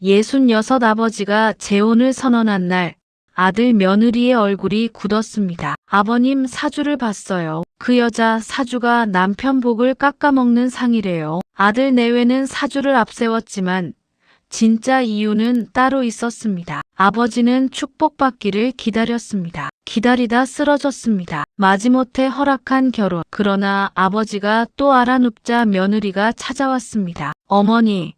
66 아버지가 재혼을 선언한 날 아들 며느리의 얼굴이 굳었습니다. 아버님 사주를 봤어요. 그 여자 사주가 남편 복을 깎아먹는 상이래요. 아들 내외는 사주를 앞세웠지만 진짜 이유는 따로 있었습니다. 아버지는 축복받기를 기다렸습니다. 기다리다 쓰러졌습니다. 마지못해 허락한 결혼. 그러나 아버지가 또 알아눕자 며느리가 찾아왔습니다. 어머니,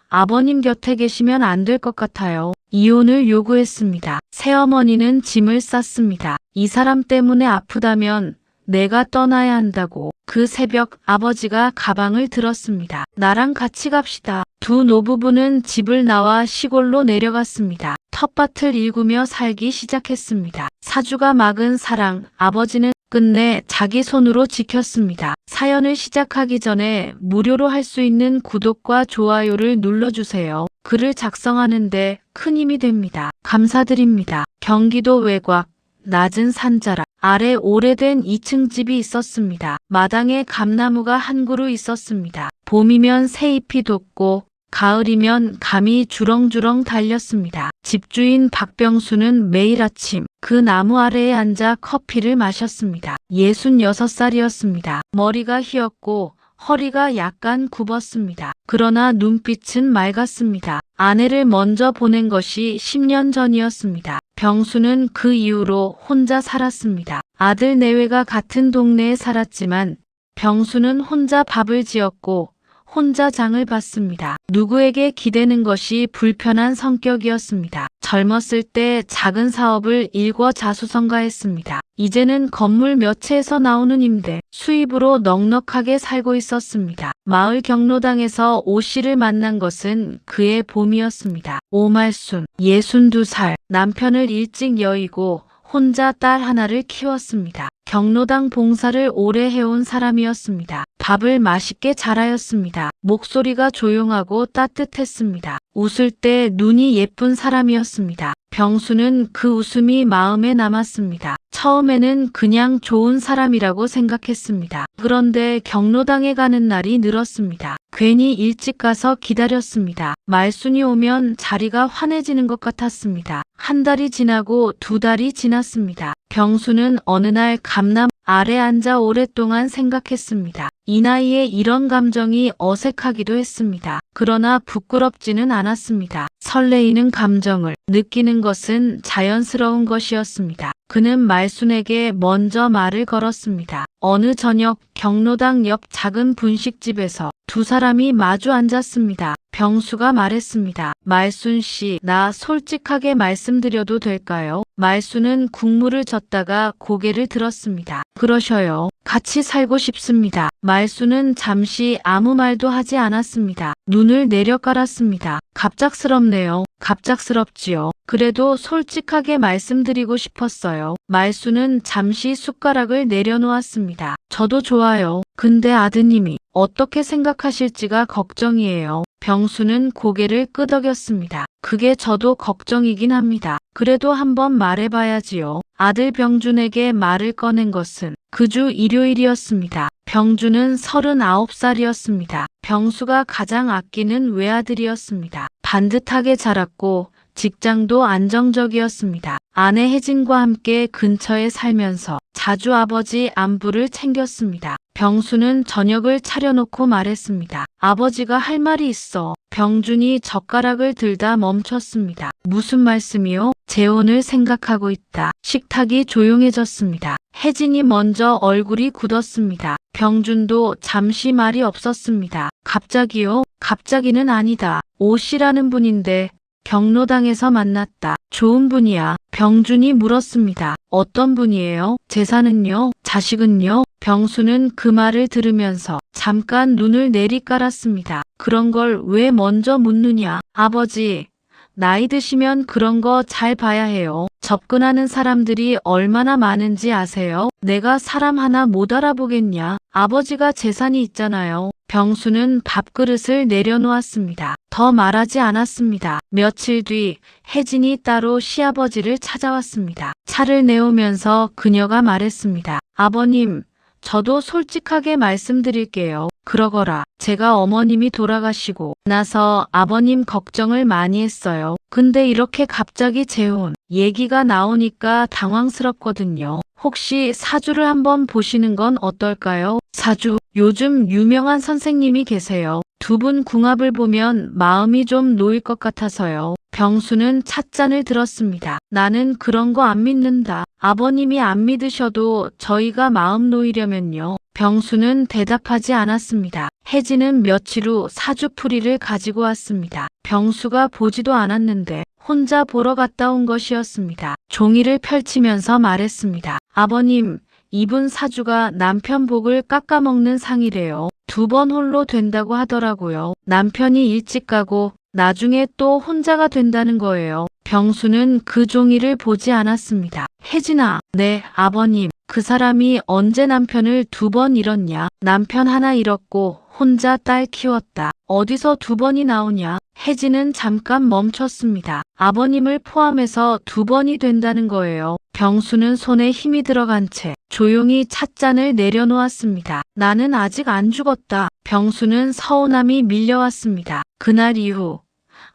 아버님 곁에 계시면 안 될 것 같아요. 이혼을 요구했습니다. 새어머니는 짐을 쌌습니다. 이 사람 때문에 아프다면 내가 떠나야 한다고. 그 새벽 아버지가 가방을 들었습니다. 나랑 같이 갑시다. 두 노부부는 집을 나와 시골로 내려갔습니다. 텃밭을 일구며 살기 시작했습니다. 사주가 막은 사랑, 아버지는 끝내 자기 손으로 지켰습니다. 사연을 시작하기 전에 무료로 할 수 있는 구독과 좋아요를 눌러주세요. 글을 작성하는데 큰 힘이 됩니다. 감사드립니다. 경기도 외곽, 낮은 산자락 아래 오래된 2층 집이 있었습니다. 마당에 감나무가 한 그루 있었습니다. 봄이면 새잎이 돋고 가을이면 감이 주렁주렁 달렸습니다. 집주인 박병수는 매일 아침 그 나무 아래에 앉아 커피를 마셨습니다. 66살이었습니다. 머리가 휘었고 허리가 약간 굽었습니다. 그러나 눈빛은 맑았습니다. 아내를 먼저 보낸 것이 10년 전이었습니다. 병수는 그 이후로 혼자 살았습니다. 아들 내외가 같은 동네에 살았지만 병수는 혼자 밥을 지었고 혼자 장을 봤습니다. 누구에게 기대는 것이 불편한 성격이었습니다. 젊었을 때 작은 사업을 일거자수성가했습니다. 이제는 건물 몇 채에서 나오는 임대, 수입으로 넉넉하게 살고 있었습니다. 마을 경로당에서 오 씨를 만난 것은 그의 봄이었습니다. 오말순, 62살, 남편을 일찍 여의고 혼자 딸 하나를 키웠습니다. 경로당 봉사를 오래 해온 사람이었습니다. 밥을 맛있게 잘하였습니다. 목소리가 조용하고 따뜻했습니다. 웃을 때 눈이 예쁜 사람이었습니다. 병수는 그 웃음이 마음에 남았습니다. 처음에는 그냥 좋은 사람이라고 생각했습니다. 그런데 경로당에 가는 날이 늘었습니다. 괜히 일찍 가서 기다렸습니다. 말순이 오면 자리가 환해지는 것 같았습니다. 한 달이 지나고 두 달이 지났습니다. 병수는 어느 날 감나무 아래 앉아 오랫동안 생각했습니다. 이 나이에 이런 감정이 어색하기도 했습니다. 그러나 부끄럽지는 않았습니다. 설레이는 감정을 느끼는 것은 자연스러운 것이었습니다. 그는 말순에게 먼저 말을 걸었습니다. 어느 저녁 경로당 옆 작은 분식집에서 두 사람이 마주 앉았습니다. 병수가 말했습니다. 말순 씨, 나 솔직하게 말씀드려도 될까요? 말순은 국물을 젓다가 고개를 들었습니다. 그러셔요. 같이 살고 싶습니다. 말순은 잠시 아무 말도 하지 않았습니다. 눈을 내려깔았습니다. 갑작스럽네요. 갑작스럽지요. 그래도 솔직하게 말씀드리고 싶었어요. 말순은 잠시 숟가락을 내려놓았습니다. 저도 좋아요. 근데 아드님이 어떻게 생각하실지가 걱정이에요. 병수는 고개를 끄덕였습니다. 그게 저도 걱정이긴 합니다. 그래도 한번 말해봐야지요. 아들 병준에게 말을 꺼낸 것은 그 주 일요일이었습니다. 병준은 39살이었습니다. 병수가 가장 아끼는 외아들이었습니다. 반듯하게 자랐고 직장도 안정적이었습니다. 아내 혜진과 함께 근처에 살면서 자주 아버지 안부를 챙겼습니다. 병수는 저녁을 차려놓고 말했습니다. 아버지가 할 말이 있어. 병준이 젓가락을 들다 멈췄습니다. 무슨 말씀이요? 재혼을 생각하고 있다. 식탁이 조용해졌습니다. 혜진이 먼저 얼굴이 굳었습니다. 병준도 잠시 말이 없었습니다. 갑자기요? 갑자기는 아니다. 오 씨라는 분인데 경로당에서 만났다. 좋은 분이야. 병준이 물었습니다. 어떤 분이에요? 재산은요? 자식은요? 병수는 그 말을 들으면서 잠깐 눈을 내리깔았습니다. 그런 걸 왜 먼저 묻느냐? 아버지, 나이 드시면 그런 거 잘 봐야 해요. 접근하는 사람들이 얼마나 많은지 아세요? 내가 사람 하나 못 알아보겠냐? 아버지가 재산이 있잖아요. 병수는 밥그릇을 내려놓았습니다. 더 말하지 않았습니다. 며칠 뒤 혜진이 따로 시아버지를 찾아왔습니다. 차를 내오면서 그녀가 말했습니다. 아버님, 저도 솔직하게 말씀드릴게요. 그러거라. 제가 어머님이 돌아가시고 나서 아버님 걱정을 많이 했어요. 근데 이렇게 갑자기 재혼 얘기가 나오니까 당황스럽거든요. 혹시 사주를 한번 보시는 건 어떨까요? 사주, 요즘 유명한 선생님이 계세요. 두 분 궁합을 보면 마음이 좀 놓일 것 같아서요. 병수는 찻잔을 들었습니다. 나는 그런 거 안 믿는다. 아버님이 안 믿으셔도 저희가 마음 놓이려면요. 병수는 대답하지 않았습니다. 혜진은 며칠 후 사주풀이를 가지고 왔습니다. 병수가 보지도 않았는데 혼자 보러 갔다 온 것이었습니다. 종이를 펼치면서 말했습니다. 아버님, 이분 사주가 남편 복을 깎아먹는 상이래요. 2번 홀로 된다고 하더라고요. 남편이 일찍 가고 나중에 또 혼자가 된다는 거예요. 병수는 그 종이를 보지 않았습니다. 혜진아, 네, 아버님. 그 사람이 언제 남편을 2번 잃었냐? 남편 하나 잃었고 혼자 딸 키웠다. 어디서 2번이 나오냐? 혜진은 잠깐 멈췄습니다. 아버님을 포함해서 2번이 된다는 거예요. 병수는 손에 힘이 들어간 채 조용히 찻잔을 내려놓았습니다. 나는 아직 안 죽었다. 병수는 서운함이 밀려왔습니다. 그날 이후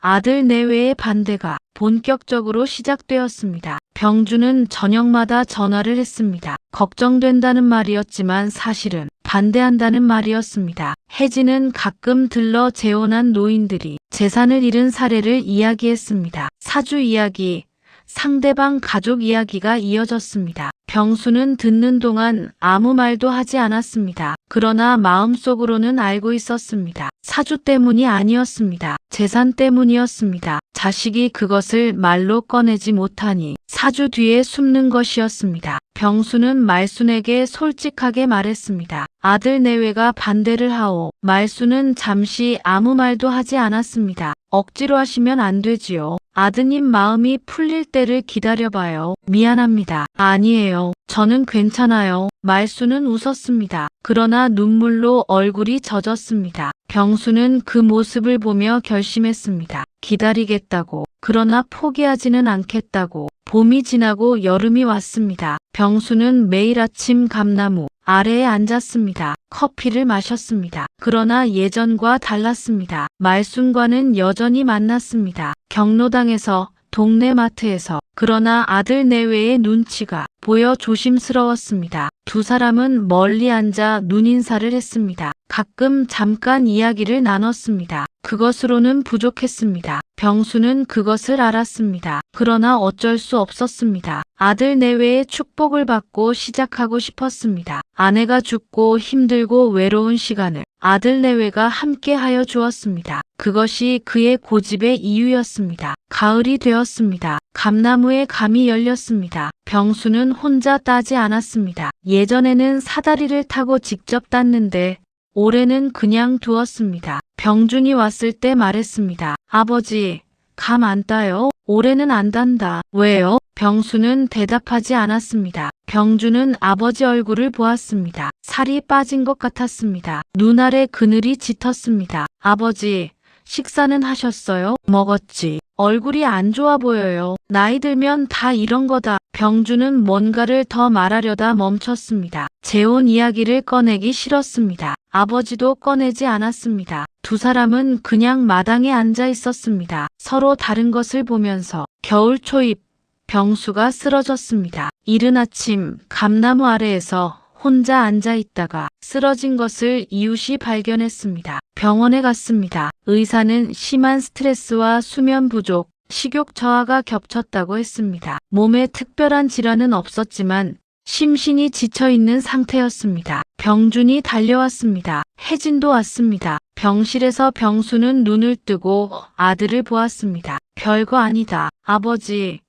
아들 내외의 반대가 본격적으로 시작되었습니다. 병주는 저녁마다 전화를 했습니다. 걱정된다는 말이었지만 사실은 반대한다는 말이었습니다. 혜진은 가끔 들러 재혼한 노인들이 재산을 잃은 사례를 이야기했습니다. 사주 이야기, 상대방 가족 이야기가 이어졌습니다. 병수는 듣는 동안 아무 말도 하지 않았습니다. 그러나 마음속으로는 알고 있었습니다. 사주 때문이 아니었습니다. 재산 때문이었습니다. 자식이 그것을 말로 꺼내지 못하니 사주 뒤에 숨는 것이었습니다. 병수는 말순에게 솔직하게 말했습니다. 아들 내외가 반대를 하오. 말순은 잠시 아무 말도 하지 않았습니다. 억지로 하시면 안 되지요. 아드님 마음이 풀릴 때를 기다려봐요. 미안합니다. 아니에요. 저는 괜찮아요. 말수는 웃었습니다. 그러나 눈물로 얼굴이 젖었습니다. 병수는 그 모습을 보며 결심했습니다. 기다리겠다고. 그러나 포기하지는 않겠다고. 봄이 지나고 여름이 왔습니다. 병수는 매일 아침 감나무 아래에 앉았습니다. 커피를 마셨습니다. 그러나 예전과 달랐습니다. 말순과는 여전히 만났습니다. 경로당에서, 동네 마트에서. 그러나 아들 내외의 눈치가 보여 조심스러웠습니다. 두 사람은 멀리 앉아 눈인사를 했습니다. 가끔 잠깐 이야기를 나눴습니다. 그것으로는 부족했습니다. 병수는 그것을 알았습니다. 그러나 어쩔 수 없었습니다. 아들 내외의 축복을 받고 시작하고 싶었습니다. 아내가 죽고 힘들고 외로운 시간을 아들 내외가 함께하여 주었습니다. 그것이 그의 고집의 이유였습니다. 가을이 되었습니다. 감나무에 감이 열렸습니다. 병수는 혼자 따지 않았습니다. 예전에는 사다리를 타고 직접 땄는데 올해는 그냥 두었습니다. 병준이 왔을 때 말했습니다. 아버지, 감 안 따요? 올해는 안 단다. 왜요? 병수는 대답하지 않았습니다. 병준은 아버지 얼굴을 보았습니다. 살이 빠진 것 같았습니다. 눈 아래 그늘이 짙었습니다. 아버지, 식사는 하셨어요? 먹었지. 얼굴이 안 좋아 보여요. 나이 들면 다 이런 거다. 병주는 뭔가를 더 말하려다 멈췄습니다. 재혼 이야기를 꺼내기 싫었습니다. 아버지도 꺼내지 않았습니다. 두 사람은 그냥 마당에 앉아 있었습니다. 서로 다른 것을 보면서. 겨울 초입, 병수가 쓰러졌습니다. 이른 아침 감나무 아래에서 혼자 앉아 있다가 쓰러진 것을 이웃이 발견했습니다. 병원에 갔습니다. 의사는 심한 스트레스와 수면 부족, 식욕 저하가 겹쳤다고 했습니다. 몸에 특별한 질환은 없었지만 심신이 지쳐있는 상태였습니다. 병준이 달려왔습니다. 혜진도 왔습니다. 병실에서 병수는 눈을 뜨고 아들을 보았습니다. 별거 아니다. 아버지,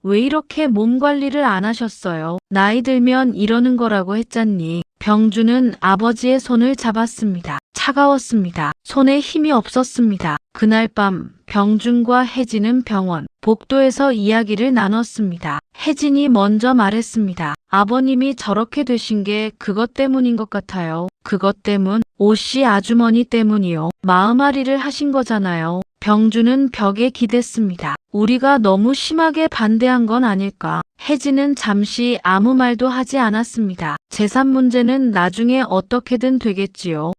왜 이렇게 몸 관리를 안 하셨어요? 나이 들면 이러는 거라고 했잖니. 병주는 아버지의 손을 잡았습니다. 차가웠습니다. 손에 힘이 없었습니다. 그날 밤 병준과 혜진은 병원 복도에서 이야기를 나눴습니다. 혜진이 먼저 말했습니다. 아버님이 저렇게 되신 게 그것 때문인 것 같아요. 그것 때문? 오씨 아주머니 때문이요. 마음앓이를 하신 거잖아요. 병주는 벽에 기댔습니다. 우리가 너무 심하게 반대한 건 아닐까. 혜진은 잠시 아무 말도 하지 않았습니다. 재산 문제는 나중에 어떻게든 되겠지요.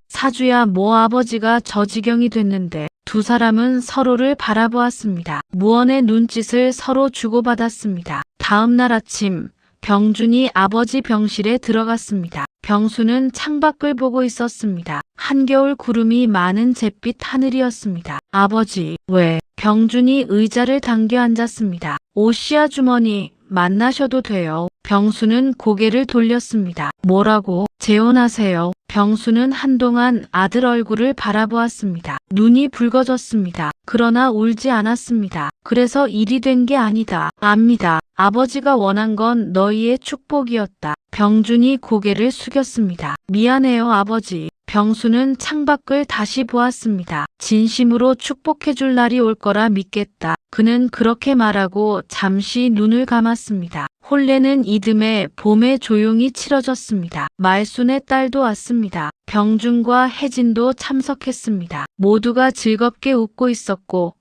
사주야 뭐 아버지가 저 지경이 됐는데. 두 사람은 서로를 바라보았습니다. 무언의 눈짓을 서로 주고받았습니다. 다음 날 아침 병준이 아버지 병실에 들어갔습니다. 병수는 창밖을 보고 있었습니다. 한겨울 구름이 많은 잿빛 하늘이었습니다. 아버지, 왜? 병준이 의자를 당겨 앉았습니다. 오씨 아주머니, 만나셔도 돼요. 병수는 고개를 돌렸습니다. 뭐라고? 재혼하세요. 병수는 한동안 아들 얼굴을 바라보았습니다. 눈이 붉어졌습니다. 그러나 울지 않았습니다. 그래서 일이 된 게 아니다. 압니다. 아버지가 원한 건 너희의 축복이었다. 병준이 고개를 숙였습니다. 미안해요, 아버지. 병수는 창밖을 다시 보았습니다. 진심으로 축복해줄 날이 올 거라 믿겠다. 그는 그렇게 말하고 잠시 눈을 감았습니다. 혼례는 이듬해 봄에 조용히 치러졌습니다. 말순의 딸도 왔습니다. 병준과 혜진도 참석했습니다. 모두가 즐겁게 웃고 있었고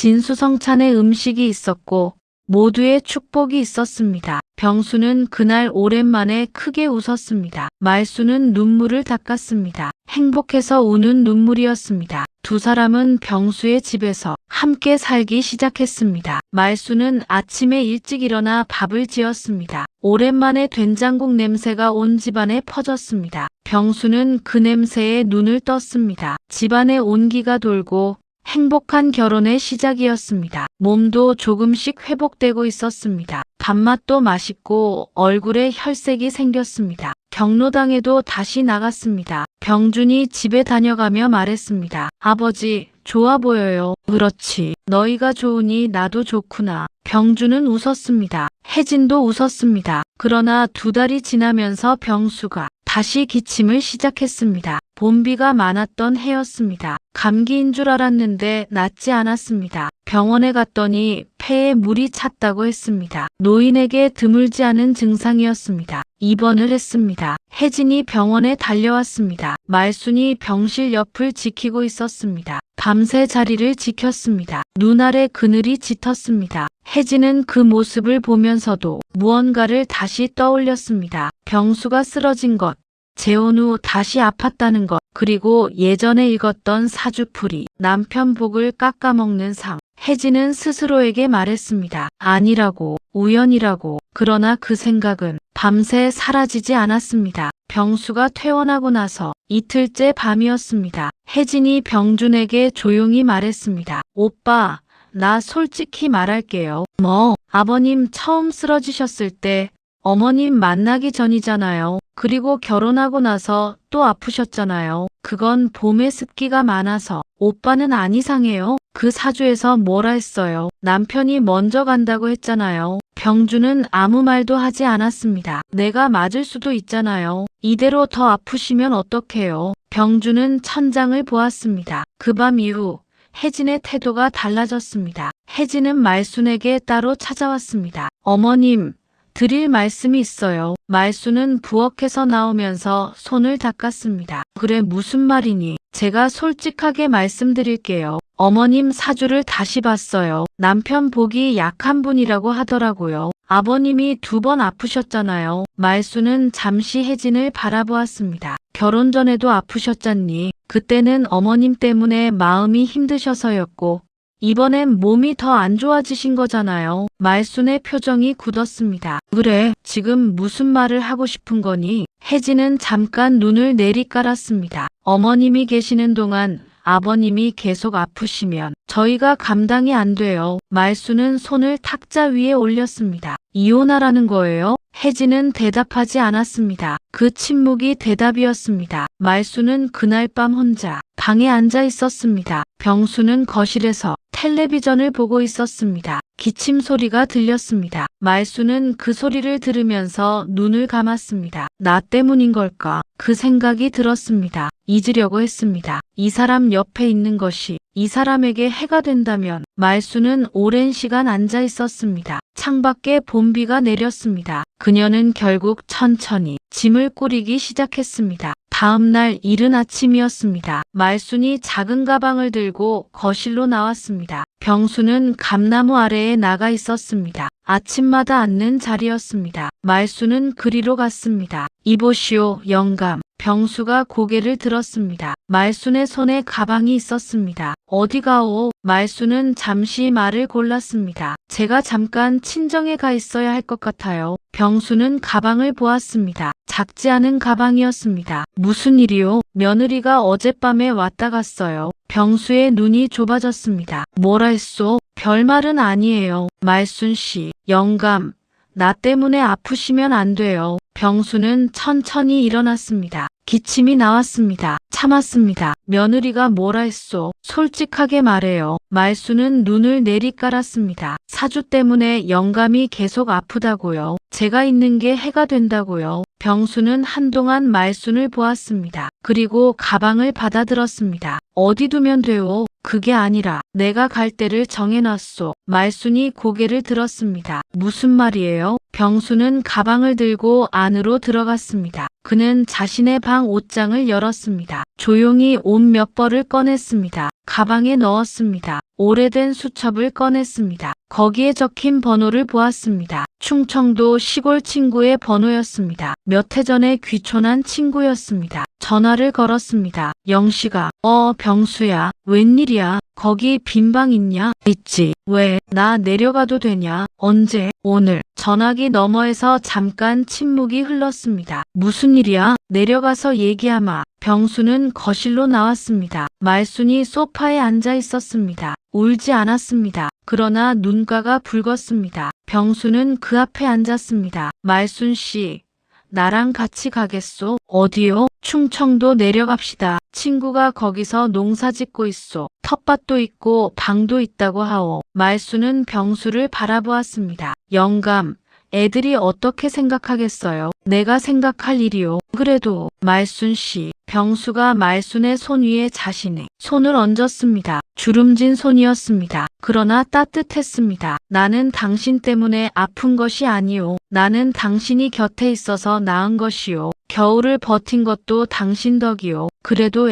진수성찬의 음식이 있었고 모두의 축복이 있었습니다. 병수는 그날 오랜만에 크게 웃었습니다. 말수는 눈물을 닦았습니다. 행복해서 우는 눈물이었습니다. 두 사람은 병수의 집에서 함께 살기 시작했습니다. 말수는 아침에 일찍 일어나 밥을 지었습니다. 오랜만에 된장국 냄새가 온 집안에 퍼졌습니다. 병수는 그 냄새에 눈을 떴습니다. 집안에 온기가 돌고 행복한 결혼의 시작이었습니다. 몸도 조금씩 회복되고 있었습니다. 밥맛도 맛있고 얼굴에 혈색이 생겼습니다. 경로당에도 다시 나갔습니다. 병준이 집에 다녀가며 말했습니다. 아버지, 좋아 보여요. 그렇지. 너희가 좋으니 나도 좋구나. 병준은 웃었습니다. 혜진도 웃었습니다. 그러나 두 달이 지나면서 병수가 다시 기침을 시작했습니다. 봄비가 많았던 해였습니다. 감기인 줄 알았는데 낫지 않았습니다. 병원에 갔더니 폐에 물이 찼다고 했습니다. 노인에게 드물지 않은 증상이었습니다. 입원을 했습니다. 혜진이 병원에 달려왔습니다. 말순이 병실 옆을 지키고 있었습니다. 밤새 자리를 지켰습니다. 눈 아래 그늘이 짙었습니다. 혜진은 그 모습을 보면서도 무언가를 다시 떠올렸습니다. 병수가 쓰러진 것, 재혼 후 다시 아팠다는 것, 그리고 예전에 읽었던 사주풀이, 남편 복을 깎아먹는 상. 혜진은 스스로에게 말했습니다. 아니라고, 우연이라고. 그러나 그 생각은 밤새 사라지지 않았습니다. 병수가 퇴원하고 나서 이틀째 밤이었습니다. 혜진이 병준에게 조용히 말했습니다. 오빠, 나 솔직히 말할게요. 뭐? 아버님 처음 쓰러지셨을 때 어머님 만나기 전이잖아요. 그리고 결혼하고 나서 또 아프셨잖아요. 그건 봄에 습기가 많아서. 오빠는 안 이상해요. 그 사주에서 뭐라 했어요. 남편이 먼저 간다고 했잖아요. 병준은 아무 말도 하지 않았습니다. 내가 맞을 수도 있잖아요. 이대로 더 아프시면 어떡해요. 병준은 천장을 보았습니다. 그 밤 이후 혜진의 태도가 달라졌습니다. 혜진은 말순에게 따로 찾아왔습니다. 어머님, 드릴 말씀이 있어요. 말순은 부엌에서 나오면서 손을 닦았습니다. 그래, 무슨 말이니? 제가 솔직하게 말씀드릴게요. 어머님 사주를 다시 봤어요. 남편 복이 약한 분이라고 하더라고요. 아버님이 2번 아프셨잖아요. 말순은 잠시 혜진을 바라보았습니다. 결혼 전에도 아프셨잖니. 그때는 어머님 때문에 마음이 힘드셔서였고 이번엔 몸이 더 안 좋아지신 거잖아요. 말순의 표정이 굳었습니다. 그래, 지금 무슨 말을 하고 싶은 거니? 혜진은 잠깐 눈을 내리깔았습니다. 어머님이 계시는 동안 아버님이 계속 아프시면 저희가 감당이 안 돼요. 말순은 손을 탁자 위에 올렸습니다. 이혼하라는 거예요? 혜진은 대답하지 않았습니다. 그 침묵이 대답이었습니다. 말순은 그날 밤 혼자 방에 앉아 있었습니다. 병수는 거실에서 텔레비전을 보고 있었습니다. 기침 소리가 들렸습니다. 말순은 그 소리를 들으면서 눈을 감았습니다. 나 때문인 걸까? 그 생각이 들었습니다. 잊으려고 했습니다. 이 사람 옆에 있는 것이 이 사람에게 해가 된다면. 말순은 오랜 시간 앉아 있었습니다. 창밖에 봄비가 내렸습니다. 그녀는 결국 천천히 짐을 꾸리기 시작했습니다. 다음 날 이른 아침이었습니다. 말순이 작은 가방을 들고 거실로 나왔습니다. 병수는 감나무 아래에 나가 있었습니다. 아침마다 앉는 자리였습니다. 말수는 그리로 갔습니다. 이보시오, 영감. 병수가 고개를 들었습니다. 말순의 손에 가방이 있었습니다. 어디 가오? 말수는 잠시 말을 골랐습니다. 제가 잠깐 친정에 가 있어야 할 것 같아요. 병수는 가방을 보았습니다. 작지 않은 가방이었습니다. 무슨 일이요? 며느리가 어젯밤에 왔다 갔어요. 병수의 눈이 좁아졌습니다. 뭐라 했소? 별말은 아니에요. 말순 씨, 영감, 나 때문에 아프시면 안 돼요. 병수는 천천히 일어났습니다. 기침이 나왔습니다. 참았습니다. 며느리가 뭐라 했소? 솔직하게 말해요. 말수는 눈을 내리깔았습니다. 사주 때문에 영감이 계속 아프다고요. 제가 있는 게 해가 된다고요. 병수는 한동안 말순을 보았습니다. 그리고 가방을 받아들었습니다. 어디 두면 돼요? 그게 아니라 내가 갈 때를 정해놨소. 말순이 고개를 들었습니다. 무슨 말이에요? 병수는 가방을 들고 안으로 들어갔습니다. 그는 자신의 방 옷장을 열었습니다. 조용히 옷 몇 벌을 꺼냈습니다. 가방에 넣었습니다. 오래된 수첩을 꺼냈습니다. 거기에 적힌 번호를 보았습니다. 충청도 시골 친구의 번호였습니다. 몇 해 전에 귀촌한 친구였습니다. 전화를 걸었습니다. 영씨가, 병수야, 웬일이야? 거기 빈 방 있냐? 있지. 왜? 나 내려가도 되냐? 언제? 오늘. 전화기 너머에서 잠깐 침묵이 흘렀습니다. 무슨 일이야? 내려가서 얘기하마. 병수는 거실로 나왔습니다. 말순이 소파에 앉아 있었습니다. 울지 않았습니다. 그러나 눈가가 붉었습니다. 병수는 그 앞에 앉았습니다. 말순 씨, 나랑 같이 가겠소? 어디요? 충청도 내려갑시다. 친구가 거기서 농사 짓고 있소. 텃밭도 있고 방도 있다고 하오. 말수는 병수를 바라보았습니다. 영감, 애들이 어떻게 생각하겠어요? 내가 생각할 일이요. 그래도 말순 씨, 병수가 말순의 손 위에 자신의 손을 얹었습니다. 주름진 손이었습니다. 그러나 따뜻했습니다. 나는 당신 때문에 아픈 것이 아니오. 나는 당신이 곁에 있어서 나은 것이오. 겨울을 버틴 것도 당신 덕이오. 그래도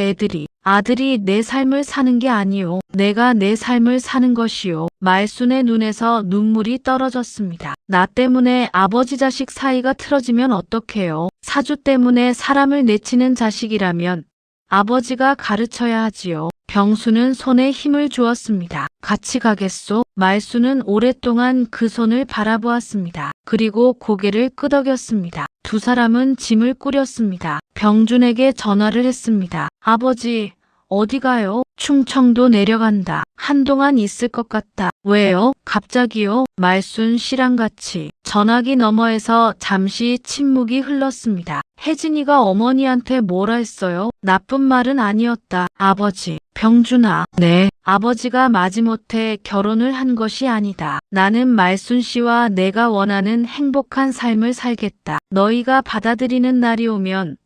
아들이 내 삶을 사는 게 아니오. 내가 내 삶을 사는 것이오. 말순의 눈에서 눈물이 떨어졌습니다. 나 때문에 아버지 자식 사이가 틀어지면 어떡해요? 사주 때문에 사람을 내치는 자식이라면 아버지가 가르쳐야 하지요. 병수는 손에 힘을 주었습니다. 같이 가겠소? 말수는 오랫동안 그 손을 바라보았습니다. 그리고 고개를 끄덕였습니다. 두 사람은 짐을 꾸렸습니다. 병준에게 전화를 했습니다. 아버지, 어디 가요? 충청도 내려간다. 한동안 있을 것 같다. 왜요? 갑자기요? 말순 씨랑같이. 전화기 너머에서 잠시 침묵이 흘렀습니다. 혜진이가 어머니한테 뭐라 했어요? 나쁜 말은 아니었다. 아버지. 병준아. 네. 아버지가 마지못해 결혼을 한 것이 아니다. 나는 말순 씨와 내가 원하는 행복한 삶을 살겠다. 너희가 받아들이는 날이 오면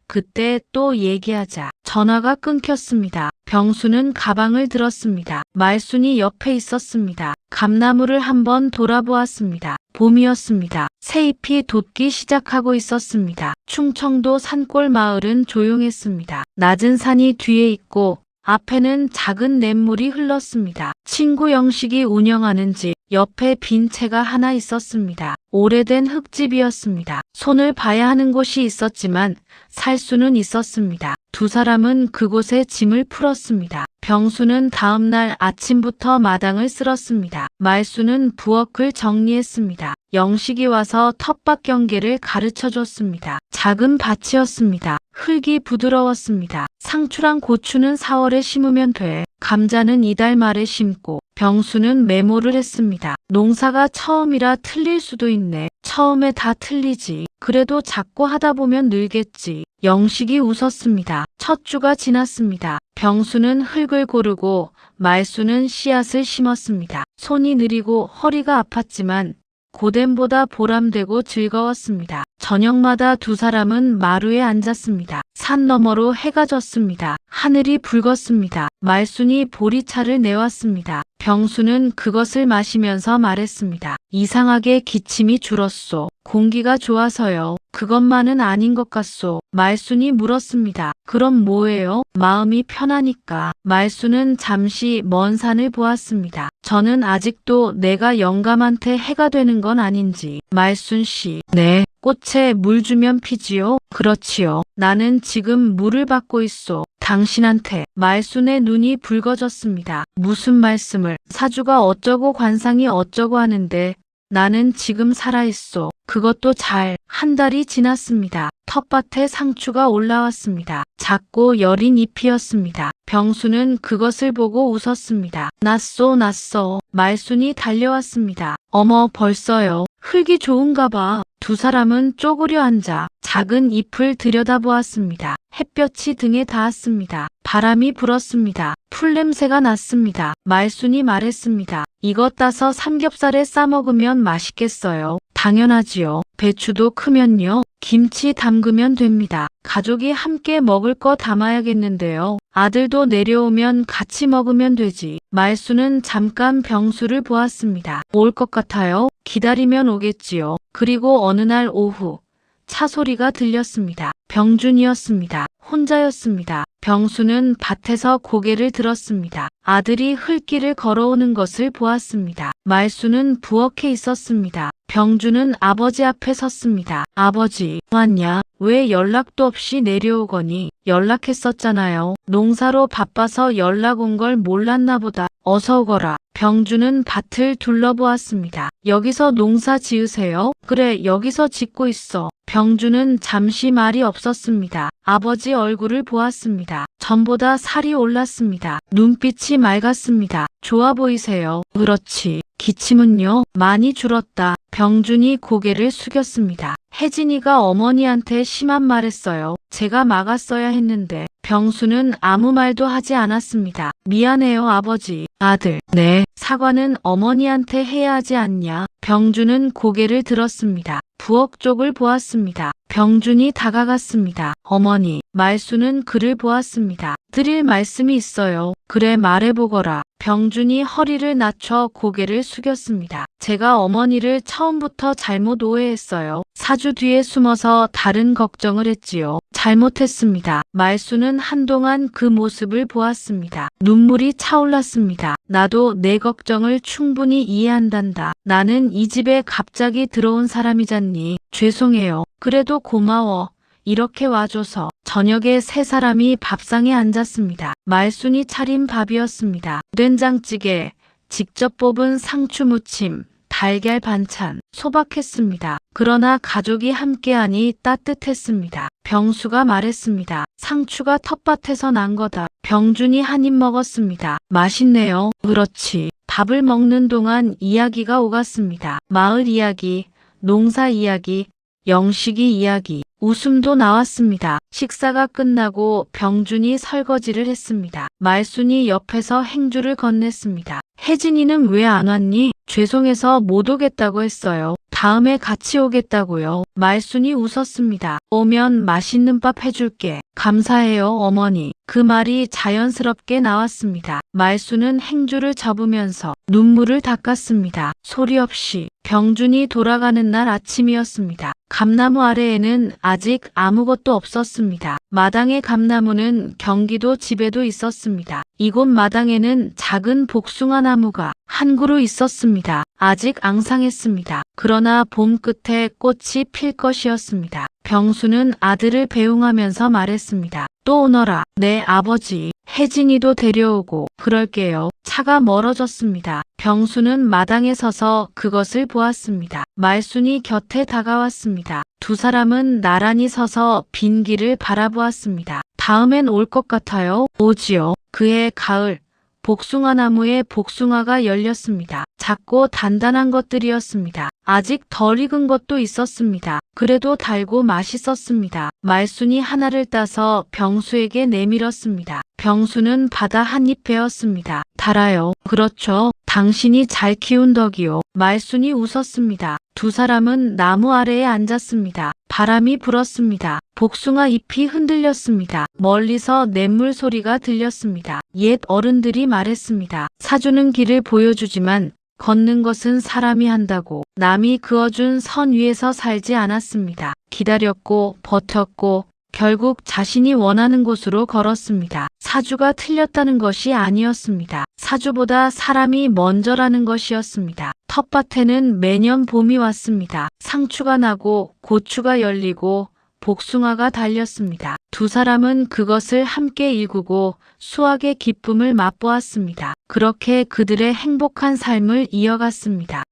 그때 또 얘기하자. 전화가 끊겼습니다. 병수는 가방을 들었습니다. 말순이 옆에 있었습니다. 감나무를 한번 돌아보았습니다. 봄이었습니다. 새잎이 돋기 시작하고 있었습니다. 충청도 산골 마을은 조용했습니다. 낮은 산이 뒤에 있고 앞에는 작은 냇물이 흘렀습니다. 친구 영식이 운영하는 집 옆에 빈 채가 하나 있었습니다. 오래된 흙집이었습니다. 손을 봐야 하는 곳이 있었지만 살 수는 있었습니다. 두 사람은 그곳에 짐을 풀었습니다. 병수는 다음날 아침부터 마당을 쓸었습니다. 말수는 부엌을 정리했습니다. 영식이 와서 텃밭 경계를 가르쳐 줬습니다. 작은 밭이었습니다. 흙이 부드러웠습니다. 상추랑 고추는 4월에 심으면 돼. 감자는 이달 말에 심고. 병수는 메모를 했습니다. 농사가 처음이라 틀릴 수도 있네. 처음에 다 틀리지. 그래도 자꾸 하다 보면 늘겠지. 영식이 웃었습니다. 첫 주가 지났습니다. 병수는 흙을 고르고 말수는 씨앗을 심었습니다. 손이 느리고 허리가 아팠지만 고됨보다 보람되고 즐거웠습니다. 저녁마다 두 사람은 마루에 앉았습니다. 산 너머로 해가 졌습니다. 하늘이 붉었습니다. 말순이 보리차를 내왔습니다. 병수는 그것을 마시면서 말했습니다. 이상하게 기침이 줄었소. 공기가 좋아서요. 그것만은 아닌 것 같소. 말순이 물었습니다. 그럼 뭐예요? 마음이 편하니까. 말순은 잠시 먼 산을 보았습니다. 저는 아직도 내가 영감한테 해가 되는 건 아닌지. 말순 씨. 네. 꽃에 물 주면 피지요? 그렇지요. 나는 지금 물을 받고 있소. 당신한테. 말순의 눈이 붉어졌습니다. 무슨 말씀을? 사주가 어쩌고 관상이 어쩌고 하는데 나는 지금 살아있소. 그것도 잘. 한 달이 지났습니다. 텃밭에 상추가 올라왔습니다. 작고 여린 잎이었습니다. 병수는 그것을 보고 웃었습니다. 낫소. 말순이 달려왔습니다. 어머 벌써요. 흙이 좋은가 봐. 두 사람은 쪼그려 앉아 작은 잎을 들여다보았습니다. 햇볕이 등에 닿았습니다. 바람이 불었습니다. 풀냄새가 났습니다. 말순이 말했습니다. 이것 따서 삼겹살에 싸먹으면 맛있겠어요. 당연하지요. 배추도 크면요. 김치 담그면 됩니다. 가족이 함께 먹을 거 담아야겠는데요. 아들도 내려오면 같이 먹으면 되지. 말순은 잠깐 병수를 보았습니다. 올 것 같아요. 기다리면 오겠지요. 그리고 어느 날 오후 차 소리가 들렸습니다. 병준이었습니다. 혼자였습니다. 병수는 밭에서 고개를 들었습니다. 아들이 흘길을 걸어오는 것을 보았습니다. 말수는 부엌에 있었습니다. 병준은 아버지 앞에 섰습니다. 아버지, 왔냐? 왜 연락도 없이 내려오거니? 연락했었잖아요. 농사로 바빠서 연락 온 걸 몰랐나 보다. 어서 오거라. 병준은 밭을 둘러보았습니다. 여기서 농사 지으세요? 그래, 여기서 짓고 있어. 병준은 잠시 말이 없었습니다. 아버지 얼굴을 보았습니다. 전보다 살이 올랐습니다. 눈빛이 맑았습니다. 좋아 보이세요. 그렇지. 기침은요? 많이 줄었다. 병준이 고개를 숙였습니다. 혜진이가 어머니한테 심한 말했어요. 제가 막았어야 했는데. 병수는 아무 말도 하지 않았습니다. 미안해요, 아버지. 아들. 네. 사과는 어머니한테 해야 하지 않냐? 병준은 고개를 들었습니다. 부엌 쪽을 보았습니다. 병준이 다가갔습니다. 어머니, 말수는 그를 보았습니다. 드릴 말씀이 있어요. 그래, 말해보거라. 병준이 허리를 낮춰 고개를 숙였습니다. 제가 어머니를 처음부터 잘못 오해했어요. 사주 뒤에 숨어서 다른 걱정을 했지요. 잘못했습니다. 말수는 한동안 그 모습을 보았습니다. 눈물이 차올랐습니다. 나도 내 걱정을 충분히 이해한단다. 나는 이 집에 갑자기 들어온 사람이잖니. 죄송해요. 그래도 고마워. 이렇게 와줘서. 저녁에 세 사람이 밥상에 앉았습니다. 말순이 차린 밥이었습니다. 된장찌개, 직접 뽑은 상추 무침, 달걀 반찬, 소박했습니다. 그러나 가족이 함께하니 따뜻했습니다. 병수가 말했습니다. 상추가 텃밭에서 난 거다. 병준이 한 입 먹었습니다. 맛있네요. 그렇지. 밥을 먹는 동안 이야기가 오갔습니다. 마을 이야기, 농사 이야기, 영식이 이야기, 웃음도 나왔습니다. 식사가 끝나고 병준이 설거지를 했습니다. 말순이 옆에서 행주를 건넸습니다. 혜진이는 왜 안 왔니? 죄송해서 못 오겠다고 했어요. 다음에 같이 오겠다고요. 말순이 웃었습니다. 오면 맛있는 밥 해줄게. 감사해요, 어머니. 그 말이 자연스럽게 나왔습니다. 말순은 행주를 접으면서 눈물을 닦았습니다. 소리 없이. 병준이 돌아가는 날 아침이었습니다. 감나무 아래에는 아직 아무것도 없었습니다. 마당의 감나무는 경기도 집에도 있었습니다. 이곳 마당에는 작은 복숭아 나무가 한 그루 있었습니다. 아직 앙상했습니다. 그러나 봄 끝에 꽃이 필 것이었습니다. 병수는 아들을 배웅하면서 말했습니다. 또 오너라. 네, 아버지. 혜진이도 데려오고. 그럴게요. 차가 멀어졌습니다. 병수는 마당에 서서 그것을 보았습니다. 말순이 곁에 다가왔습니다. 두 사람은 나란히 서서 빈 길을 바라보았습니다. 다음엔 올 것 같아요. 오지요. 그해 가을. 복숭아 나무에 복숭아가 열렸습니다. 작고 단단한 것들이었습니다. 아직 덜 익은 것도 있었습니다. 그래도 달고 맛있었습니다. 말순이 하나를 따서 병수에게 내밀었습니다. 병수는 받아 한 입 베었습니다. 달아요. 그렇죠. 당신이 잘 키운 덕이요. 말순이 웃었습니다. 두 사람은 나무 아래에 앉았습니다. 바람이 불었습니다. 복숭아 잎이 흔들렸습니다. 멀리서 냇물 소리가 들렸습니다. 옛 어른들이 말했습니다. 사주는 길을 보여주지만 걷는 것은 사람이 한다고 남이 그어준 선 위에서 살지 않았습니다. 기다렸고 버텼고 결국 자신이 원하는 곳으로 걸었습니다. 사주가 틀렸다는 것이 아니었습니다. 사주보다 사람이 먼저라는 것이었습니다. 텃밭에는 매년 봄이 왔습니다. 상추가 나고 고추가 열리고 복숭아가 달렸습니다. 두 사람은 그것을 함께 일구고 수확의 기쁨을 맛보았습니다. 그렇게 그들의 행복한 삶을 이어갔습니다.